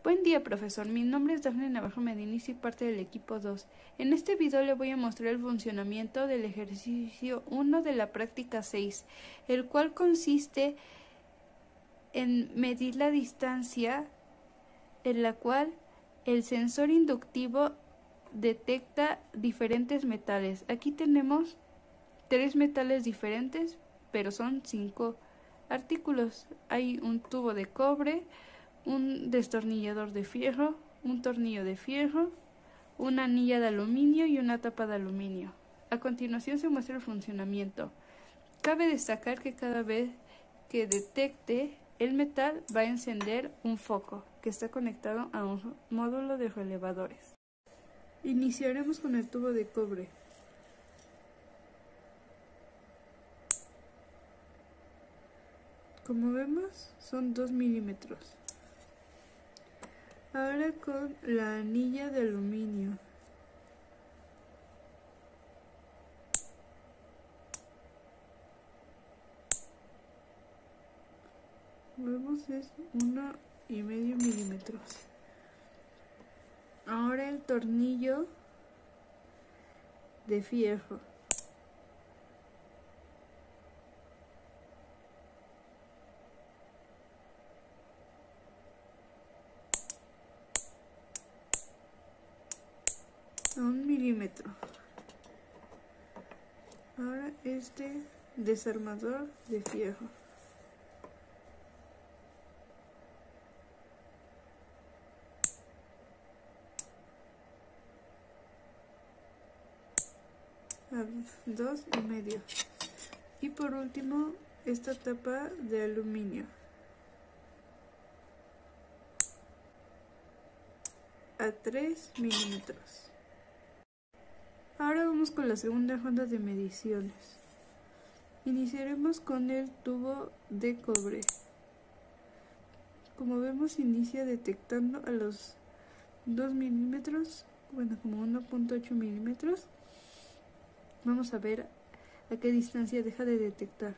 Buen día, profesor. Mi nombre es Dafne Navarro Medina y soy parte del equipo 2. En este video le voy a mostrar el funcionamiento del ejercicio 1 de la práctica 6, el cual consiste en medir la distancia en la cual el sensor inductivo detecta diferentes metales. Aquí tenemos 3 metales diferentes, pero son 5 artículos. Hay un tubo de cobre, un destornillador de fierro, un tornillo de fierro, una anilla de aluminio y una tapa de aluminio. A continuación se muestra el funcionamiento. Cabe destacar que cada vez que detecte el metal va a encender un foco que está conectado a un módulo de relevadores. Iniciaremos con el tubo de cobre. Como vemos, son 2 milímetros. Ahora con la anilla de aluminio. Vemos es 1,5 milímetros. Ahora el tornillo de fierro. A 1 milímetro. Ahora este desarmador de fierro. A 2,5. Y por último esta tapa de aluminio. A 3 milímetros. Ahora vamos con la segunda ronda de mediciones. Iniciaremos con el tubo de cobre. Como vemos, inicia detectando a los 2 milímetros, bueno, como 1,8 milímetros. Vamos a ver a qué distancia deja de detectar.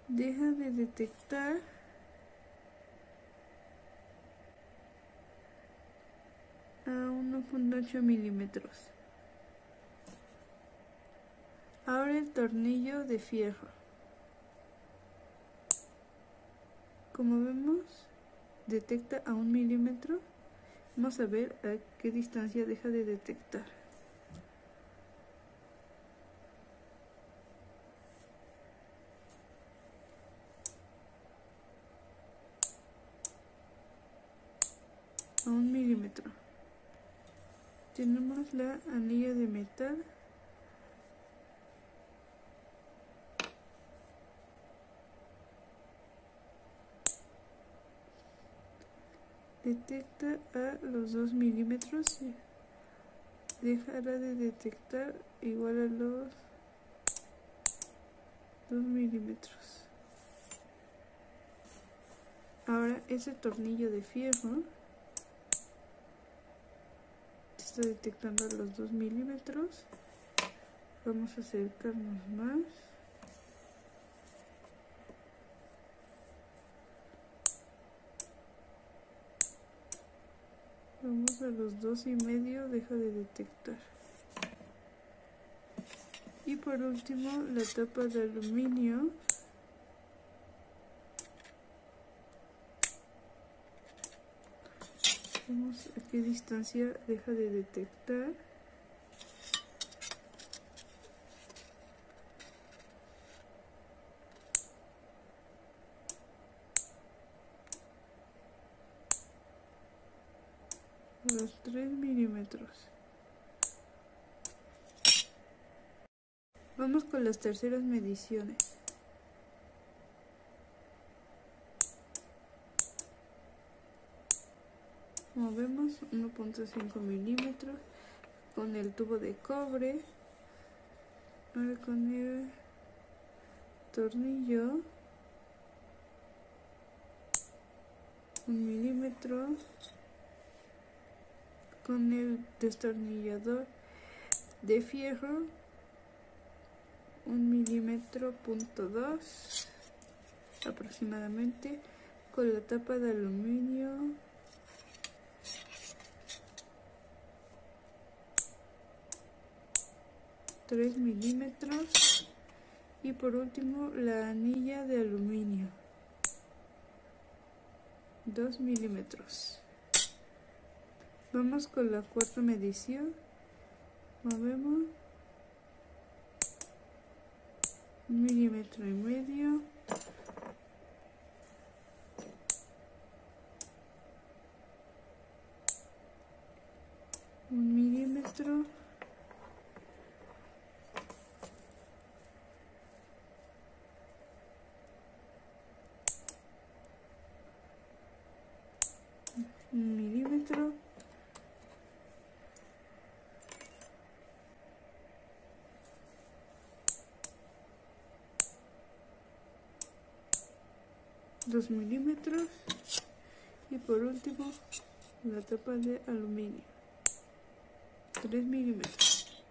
Deja de detectar a 1,8 milímetros. Ahora el tornillo de fierro. Como vemos, detecta a 1 milímetro. Vamos a ver a qué distancia deja de detectar. A 1 milímetro. Tenemos la anilla de metal. Detecta a los 2 milímetros y dejará de detectar igual a los 2 milímetros. Ahora ese tornillo de fierro está detectando a los 2 milímetros. Vamos a acercarnos más. Vamos a los 2,5, deja de detectar. Y por último, la tapa de aluminio. Vemos a qué distancia deja de detectar. Los 3 milímetros. Vamos con las terceras mediciones. Como vemos, 1,5 milímetros con el tubo de cobre. Ahora con el tornillo, 1 milímetro. Con el destornillador de fierro, 1,2 mm aproximadamente, con la tapa de aluminio, ...3 milímetros, y por último la anilla de aluminio, 2 milímetros. Vamos con la cuarta medición. Movemos 1,5 mm, un milímetro, un milímetro, dos milímetros, y por último la tapa de aluminio, 3 milímetros.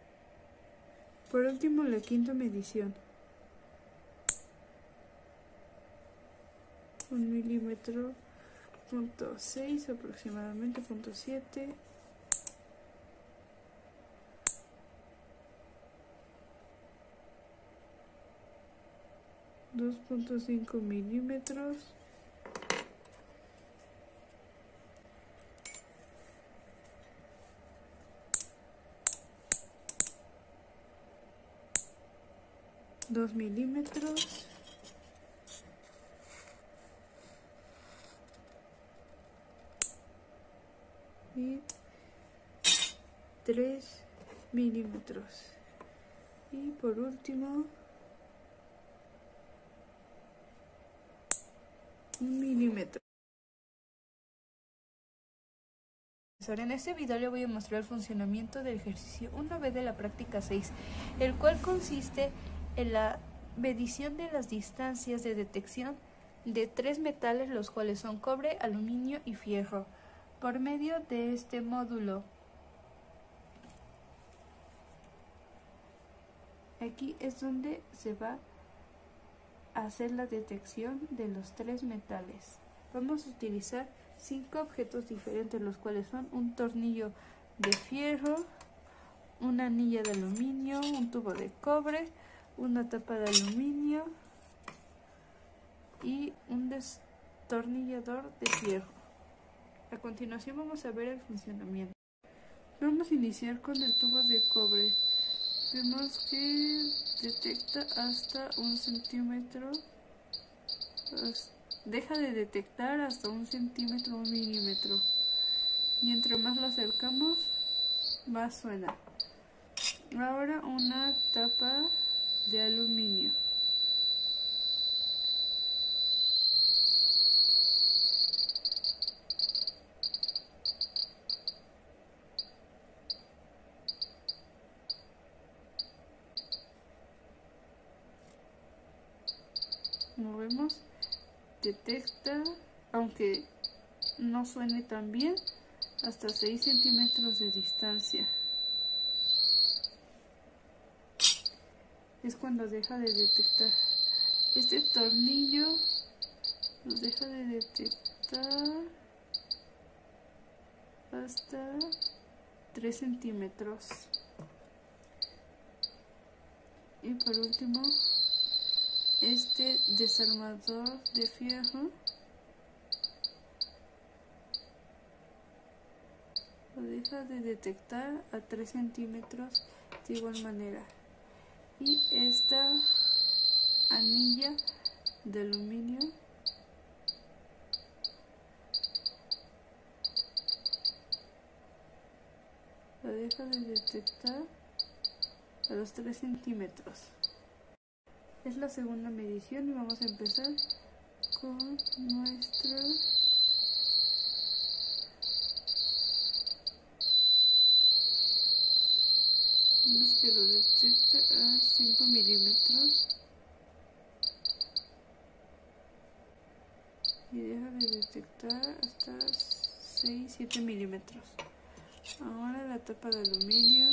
Por último la quinta medición, 1,6 mm, aproximadamente, 0,7, ...2,5 milímetros, ...2 milímetros, y 3 milímetros, y por último 1 milímetro. En este video le voy a mostrar el funcionamiento del ejercicio 1B de la práctica 6, el cual consiste en la medición de las distancias de detección de 3 metales, los cuales son cobre, aluminio y fierro, por medio de este módulo. Aquí es donde se va a hacer la detección de los 3 metales. Vamos a utilizar 5 objetos diferentes, los cuales son un tornillo de fierro, una anilla de aluminio, un tubo de cobre, una tapa de aluminio y un destornillador de fierro. A continuación vamos a ver el funcionamiento. Vamos a iniciar con el tubo de cobre. Vemos que detecta hasta 1 centímetro, deja de detectar hasta 1 centímetro, 1 milímetro, y entre más lo acercamos más suena. Ahora una tapa de aluminio. Como vemos, detecta, aunque no suene tan bien, hasta 6 centímetros de distancia. Es cuando deja de detectar. Este tornillo nos deja de detectar hasta 3 centímetros. Y por último, este desarmador de fierro lo deja de detectar a 3 centímetros de igual manera. Y esta anilla de aluminio lo deja de detectar a los 3 centímetros. Es la segunda medición y vamos a empezar con nuestra que lo detecta a 5 milímetros y deja de detectar hasta 6-7 milímetros. Ahora la tapa de aluminio,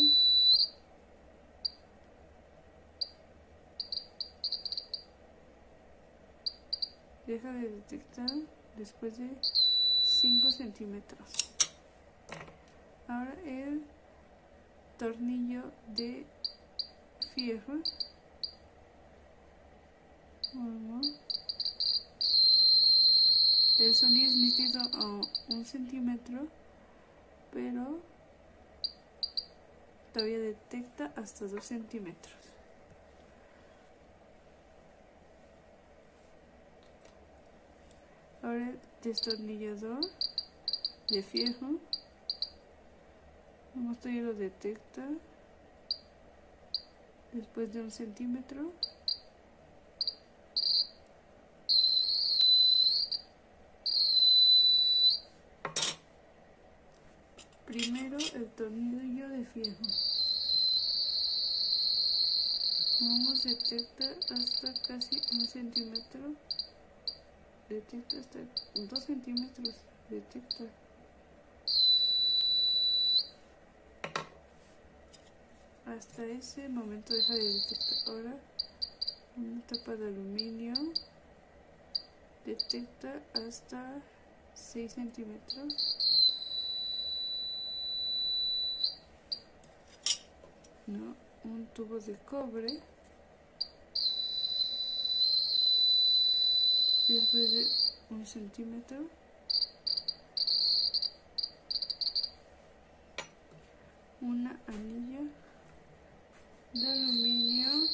Deja de detectar después de 5 centímetros. Ahora el tornillo de fierro. El sonido es nítido a 1 centímetro, pero todavía detecta hasta 2 centímetros. Ahora el destornillador de fierro, esto ya lo detecta después de 1 centímetro. Primero el tornillo de fierro. Vamos, detecta hasta casi 1 centímetro. Detecta hasta 2 centímetros. Detecta. Hasta ese momento deja de detectar. Ahora una tapa de aluminio. Detecta hasta 6 centímetros. No, un tubo de cobre. Después de 1 centímetro. Una anilla de aluminio.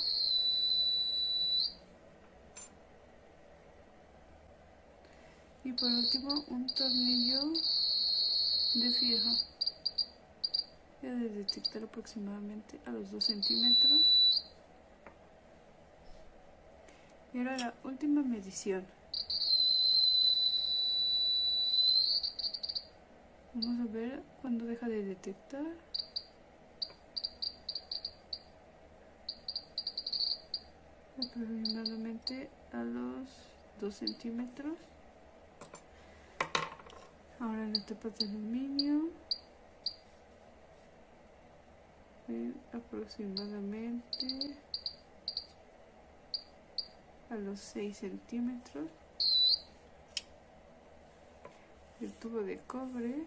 Y por último un tornillo de fierro. Debe detectar aproximadamente a los 2 centímetros. Y ahora la última medición. Vamos a ver cuándo deja de detectar. Aproximadamente a los 2 centímetros. Ahora la tapa de aluminio. Aproximadamente a los 6 centímetros. El tubo de cobre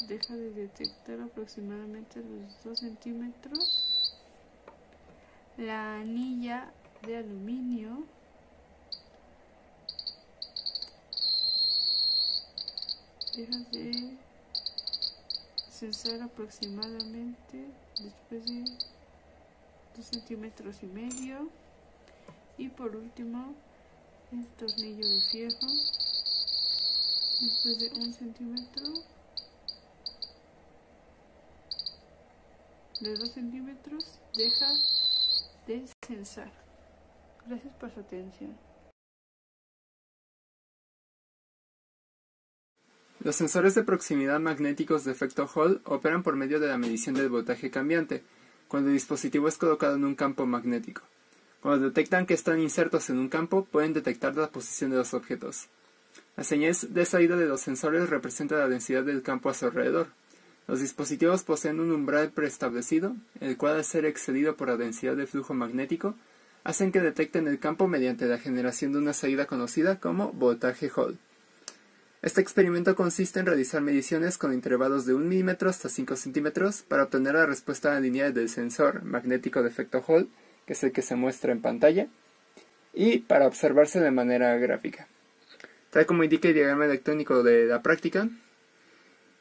deja de detectar aproximadamente a los 2 centímetros. La anilla de aluminio deja de censar aproximadamente después de 2 centímetros y medio. Y por último el tornillo de fierro después de 1 centímetro, de 2 centímetros deja de censar. Gracias por su atención. Los sensores de proximidad magnéticos de efecto Hall operan por medio de la medición del voltaje cambiante, cuando el dispositivo es colocado en un campo magnético. Cuando detectan que están insertos en un campo, pueden detectar la posición de los objetos. La señal de salida de los sensores representa la densidad del campo a su alrededor. Los dispositivos poseen un umbral preestablecido, el cual, al ser excedido por la densidad de flujo magnético, hacen que detecten el campo mediante la generación de una salida conocida como voltaje Hall. Este experimento consiste en realizar mediciones con intervalos de 1 milímetro hasta 5 centímetros para obtener la respuesta lineal del sensor magnético de efecto Hall, que es el que se muestra en pantalla, y para observarse de manera gráfica. Tal como indica el diagrama electrónico de la práctica,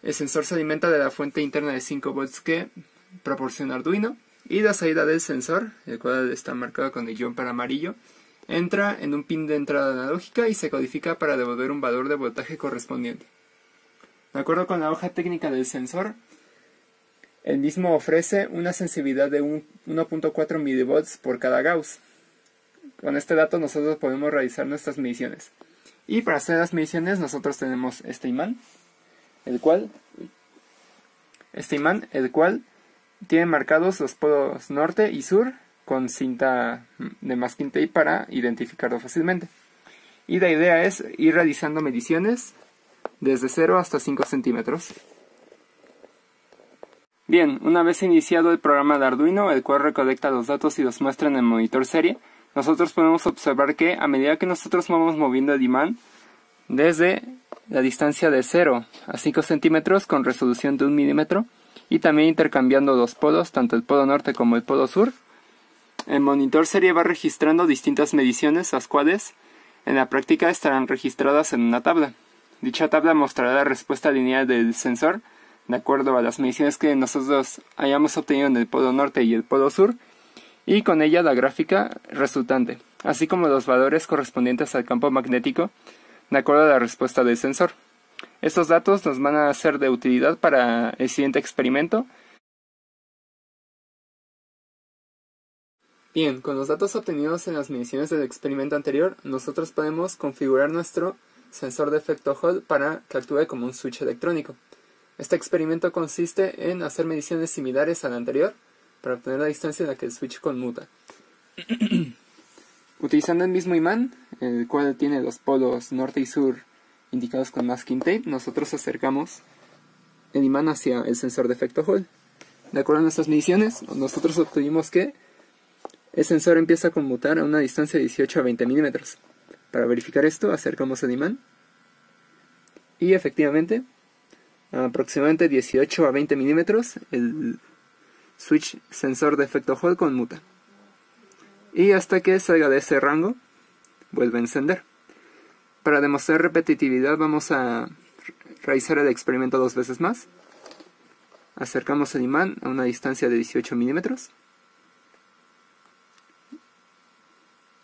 el sensor se alimenta de la fuente interna de 5 volts que proporciona Arduino, y la salida del sensor, el cual está marcado con el jumper amarillo, entra en un pin de entrada analógica y se codifica para devolver un valor de voltaje correspondiente. De acuerdo con la hoja técnica del sensor, el mismo ofrece una sensibilidad de 1.4 milivolts por cada Gauss. Con este dato nosotros podemos realizar nuestras mediciones. Y para hacer las mediciones nosotros tenemos este imán, el cual tiene marcados los polos norte y sur con cinta de masking tape para identificarlo fácilmente. Y la idea es ir realizando mediciones desde 0 hasta 5 centímetros. Bien, una vez iniciado el programa de Arduino, el cual recolecta los datos y los muestra en el monitor serie, nosotros podemos observar que a medida que nosotros vamos moviendo el imán desde la distancia de 0 a 5 centímetros con resolución de 1 milímetro y también intercambiando los polos, tanto el polo norte como el polo sur, el monitor serie va registrando distintas mediciones, las cuales en la práctica estarán registradas en una tabla. Dicha tabla mostrará la respuesta lineal del sensor de acuerdo a las mediciones que nosotros hayamos obtenido en el polo norte y el polo sur, y con ella la gráfica resultante, así como los valores correspondientes al campo magnético de acuerdo a la respuesta del sensor. Estos datos nos van a ser de utilidad para el siguiente experimento. Bien, con los datos obtenidos en las mediciones del experimento anterior, nosotros podemos configurar nuestro sensor de efecto Hall para que actúe como un switch electrónico. Este experimento consiste en hacer mediciones similares al anterior para obtener la distancia en la que el switch conmuta. Utilizando el mismo imán, el cual tiene los polos norte y sur indicados con masking tape, nosotros acercamos el imán hacia el sensor de efecto Hall. De acuerdo a nuestras mediciones, nosotros obtuvimos que el sensor empieza a conmutar a una distancia de 18 a 20 milímetros. Para verificar esto, acercamos el imán y efectivamente, a aproximadamente 18 a 20 milímetros, el switch sensor de efecto Hall conmuta. Y hasta que salga de ese rango, vuelve a encender. Para demostrar repetitividad vamos a realizar el experimento 2 veces más. Acercamos el imán a una distancia de 18 milímetros.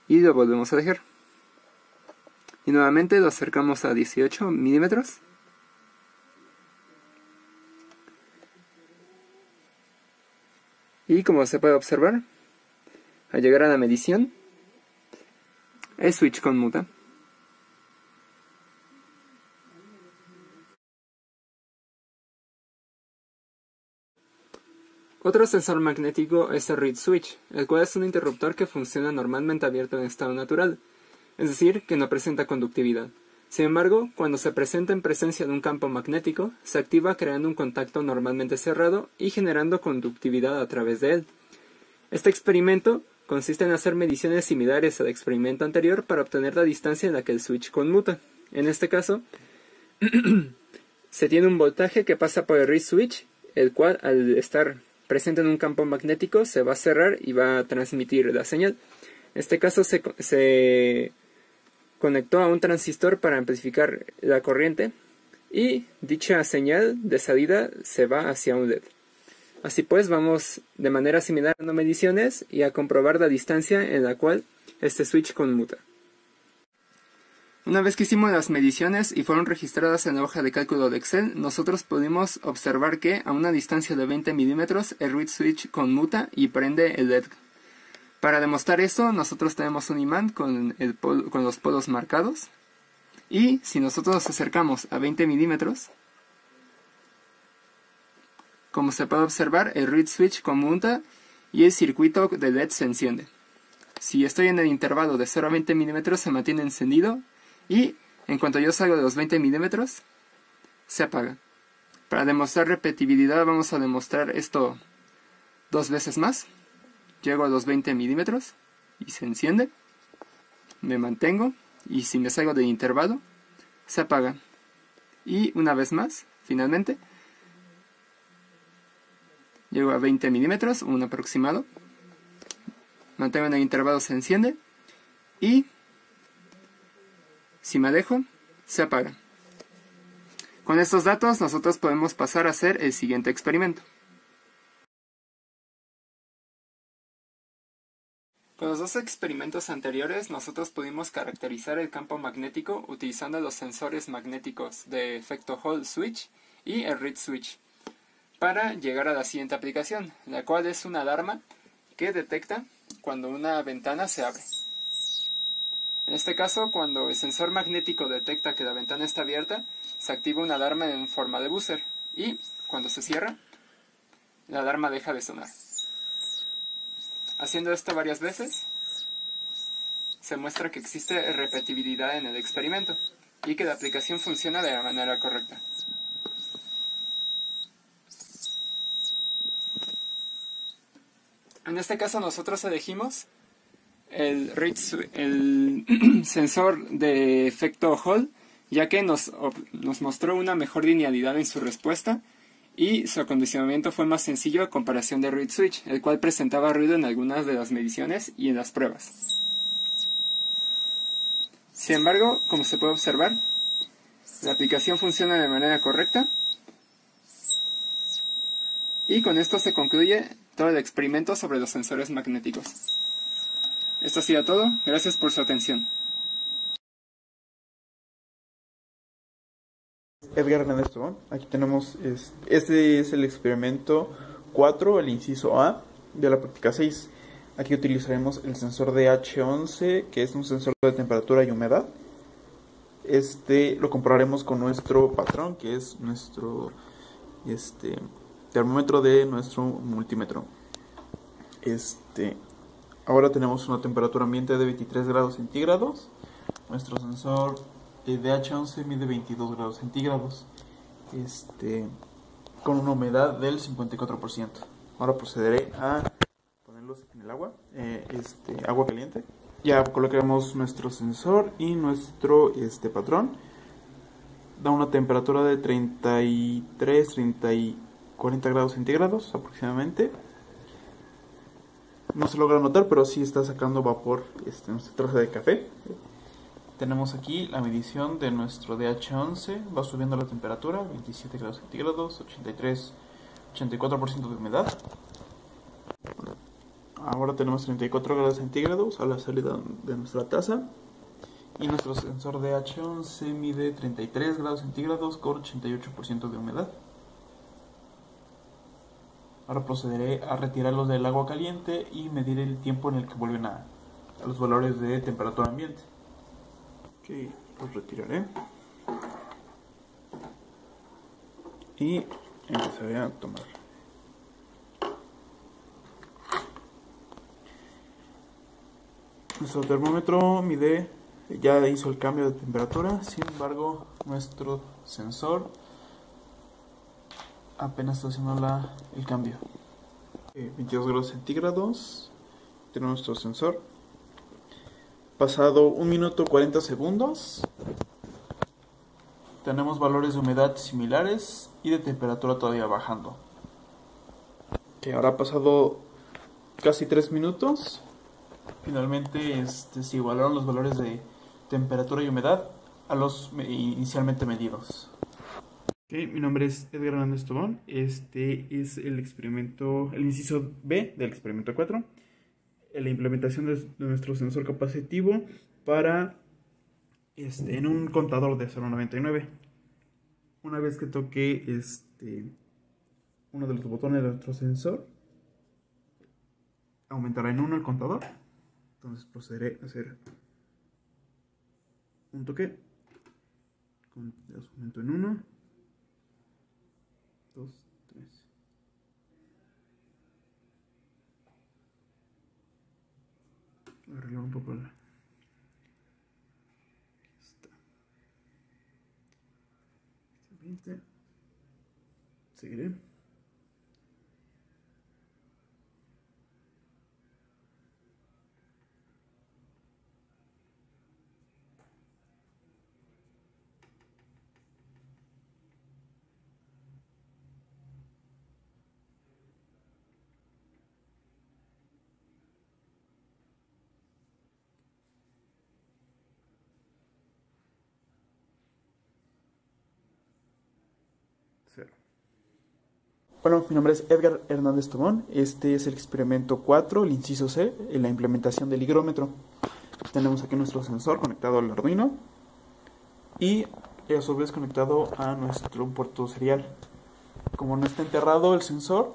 Y lo volvemos a dejar. Y nuevamente lo acercamos a 18 milímetros. Y como se puede observar, al llegar a la medición, el switch conmuta. Otro sensor magnético es el reed switch, el cual es un interruptor que funciona normalmente abierto en estado natural, es decir, que no presenta conductividad. Sin embargo, cuando se presenta en presencia de un campo magnético, se activa creando un contacto normalmente cerrado y generando conductividad a través de él. Este experimento consiste en hacer mediciones similares al experimento anterior para obtener la distancia en la que el switch conmuta. En este caso, se tiene un voltaje que pasa por el reed switch, el cual al estar presente en un campo magnético se va a cerrar y va a transmitir la señal. En este caso se conectó a un transistor para amplificar la corriente y dicha señal de salida se va hacia un LED. Así pues, vamos de manera similar a mediciones y a comprobar la distancia en la cual este switch conmuta. Una vez que hicimos las mediciones y fueron registradas en la hoja de cálculo de Excel, nosotros pudimos observar que a una distancia de 20 milímetros el reed switch conmuta y prende el LED. Para demostrar esto, nosotros tenemos un imán con los polos marcados y si nosotros nos acercamos a 20 milímetros, como se puede observar, el reed switch conmuta y el circuito de LED se enciende. Si estoy en el intervalo de 0 a 20 milímetros se mantiene encendido y en cuanto yo salgo de los 20 milímetros se apaga. Para demostrar repetibilidad vamos a demostrar esto 2 veces más. Llego a los 20 milímetros y se enciende, me mantengo y si me salgo del intervalo se apaga. Y una vez más, finalmente, llego a 20 milímetros, un aproximado, mantengo en el intervalo, se enciende y si me alejo, se apaga. Con estos datos nosotros podemos pasar a hacer el siguiente experimento. Con los dos experimentos anteriores nosotros pudimos caracterizar el campo magnético utilizando los sensores magnéticos de efecto Hall switch y el reed switch para llegar a la siguiente aplicación, la cual es una alarma que detecta cuando una ventana se abre. En este caso, cuando el sensor magnético detecta que la ventana está abierta, se activa una alarma en forma de buzzer y cuando se cierra, la alarma deja de sonar. Haciendo esto varias veces, se muestra que existe repetibilidad en el experimento y que la aplicación funciona de la manera correcta. En este caso nosotros elegimos el sensor de efecto Hall, ya que nos mostró una mejor linealidad en su respuesta y su acondicionamiento fue más sencillo a comparación de Reed Switch, el cual presentaba ruido en algunas de las mediciones y en las pruebas. Sin embargo, como se puede observar, la aplicación funciona de manera correcta y con esto se concluye todo el experimento sobre los sensores magnéticos. Esto ha sido todo, gracias por su atención. Edgar Hernández Tobón. Aquí tenemos, este es el experimento 4, el inciso A de la práctica 6. Aquí utilizaremos el sensor de H11, que es un sensor de temperatura y humedad. Lo compararemos con nuestro patrón, que es nuestro termómetro de nuestro multímetro. Ahora tenemos una temperatura ambiente de 23 grados centígrados. Nuestro sensor de H11 mide 22 grados centígrados. Con una humedad del 54%. Ahora procederé a ponerlos en el agua, agua caliente. Ya colocaremos nuestro sensor y nuestro patrón. Da una temperatura de 33, 40 grados centígrados aproximadamente. No se logra notar, pero sí está sacando vapor nuestra taza de café. Tenemos aquí la medición de nuestro DH11. Va subiendo la temperatura, 27 grados centígrados, 83, 84% de humedad. Ahora tenemos 34 grados centígrados a la salida de nuestra taza. Y nuestro sensor DH11 mide 33 grados centígrados con 88% de humedad. Ahora procederé a retirarlos del agua caliente y medir el tiempo en el que vuelven a los valores de temperatura ambiente. Ok, los retiraré. Y empezaré a tomar. Nuestro termómetro ya hizo el cambio de temperatura, sin embargo nuestro sensor apenas está haciendo el cambio. 22 grados centígrados, tenemos nuestro sensor. Pasado 1 minuto 40 segundos, tenemos valores de humedad similares y de temperatura todavía bajando. Ahora ha pasado casi 3 minutos. Finalmente se igualaron los valores de temperatura y humedad a los inicialmente medidos. Mi nombre es Edgar Hernández Tobón. Este es el inciso B del experimento 4. La implementación de nuestro sensor capacitivo para en un contador de 0.99. Una vez que toque uno de los botones de nuestro sensor, aumentará en 1 el contador. Entonces procederé a hacer un toque. Aumento en 1, 2, 3. Arreglar un poco la... Está. 20. Seguiré. Bueno, mi nombre es Edgar Hernández Tobón. Este es el experimento 4, el inciso C, en la implementación del higrómetro. Tenemos aquí nuestro sensor conectado al Arduino y a su vez conectado a nuestro puerto serial. Como no está enterrado el sensor,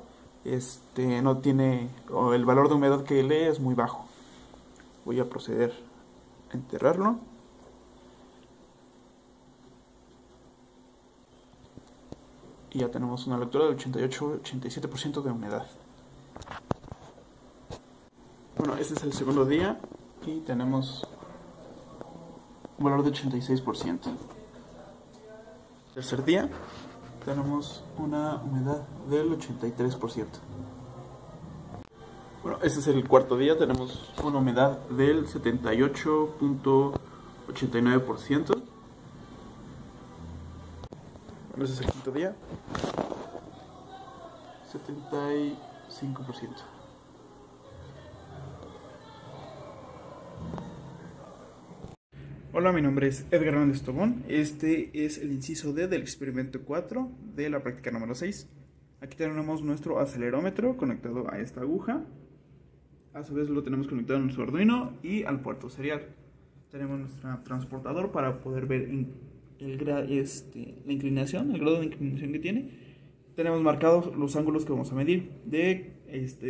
no tiene, o el valor de humedad que lee es muy bajo. Voy a proceder a enterrarlo. Y ya tenemos una lectura del 88-87% de humedad. Bueno, este es el segundo día y tenemos un valor de 86%. Tercer día tenemos una humedad del 83%. Bueno, este es el cuarto día, tenemos una humedad del 78.89%. Bueno, ese es el quinto día, 75%. Hola, mi nombre es Edgar Hernández Tobón. Este es el inciso D del experimento 4 de la práctica número 6. Aquí tenemos nuestro acelerómetro conectado a esta aguja. A su vez lo tenemos conectado a nuestro Arduino y al puerto serial. Tenemos nuestro transportador para poder ver la inclinación, el grado de inclinación que tiene. Tenemos marcados los ángulos que vamos a medir. De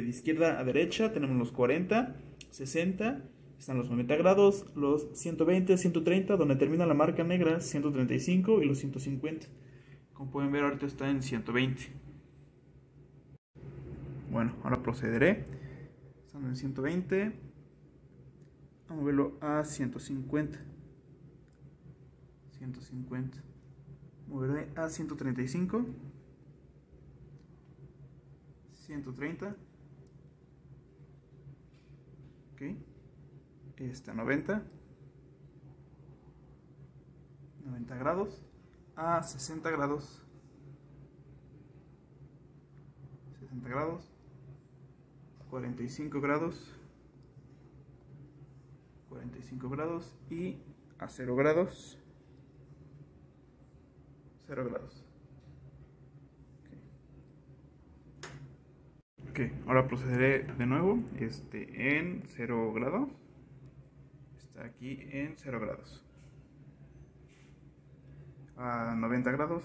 izquierda a derecha tenemos los 40, 60, están los 90 grados, los 120, 130, donde termina la marca negra, 135 y los 150. Como pueden ver, ahorita está en 120. Bueno, ahora procederé. Estamos en 120. A moverlo a 150. 150. Moveré a 135. 130. Ok. Está 90. 90 grados. A 60 grados. 60 grados. 45 grados. 45 grados y a 0 grados. 0 grados. Ok, ahora procederé de nuevo en 0 grados. Está aquí en 0 grados. A 90 grados.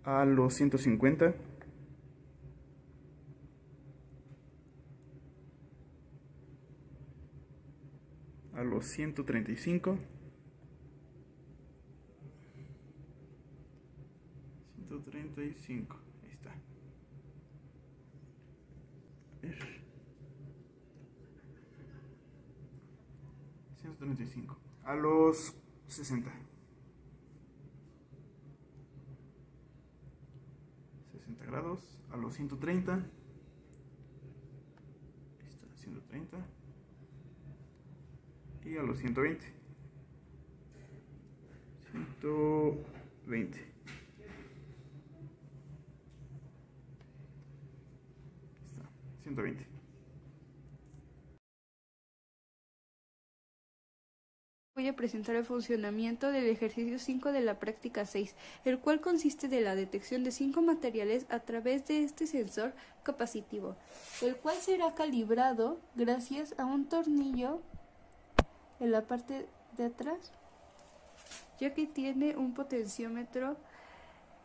A los 150. A los 135. 135. Ahí está. A ver. 135. A los 60. 60 grados. A los 130. Ahí está, 130. Y a los 120. 120. Está, 120. Voy a presentar el funcionamiento del ejercicio 5 de la práctica 6, el cual consiste de la detección de 5 materiales a través de este sensor capacitivo, el cual será calibrado gracias a un tornillo en la parte de atrás, ya que tiene un potenciómetro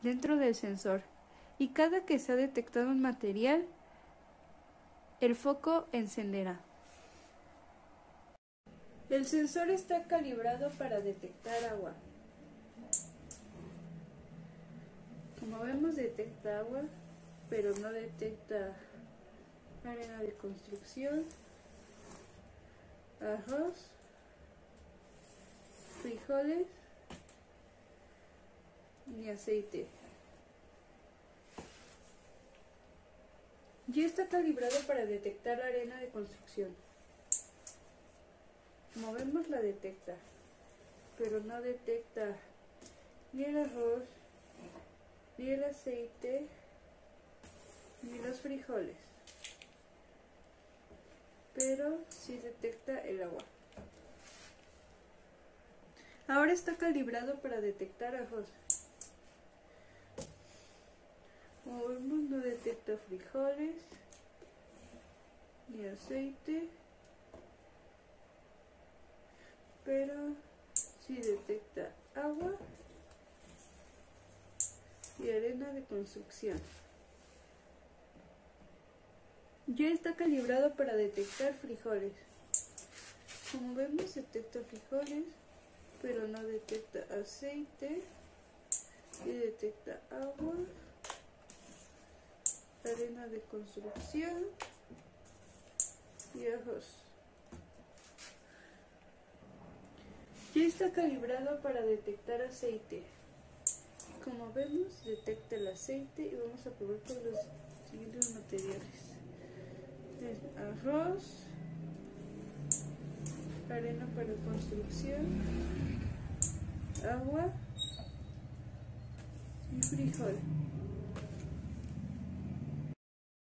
dentro del sensor, y cada que se ha detectado un material, el foco encenderá. El sensor está calibrado para detectar agua. Como vemos, detecta agua, pero no detecta arena de construcción, arroz, frijoles ni aceite. Ya está calibrado para detectar la arena de construcción. Como vemos, la detecta, pero no detecta ni el arroz, ni el aceite, ni los frijoles, pero sí detecta el agua. Ahora está calibrado para detectar arroz. Como vemos, no detecta frijoles, ni aceite, pero sí detecta agua y arena de construcción. Ya está calibrado para detectar frijoles. Como vemos, detecta frijoles, pero no detecta aceite, y detecta agua, arena de construcción y arroz. Ya está calibrado para detectar aceite. Como vemos, detecta el aceite y vamos a probar con los siguientes materiales: arroz, arena para construcción, agua y frijol.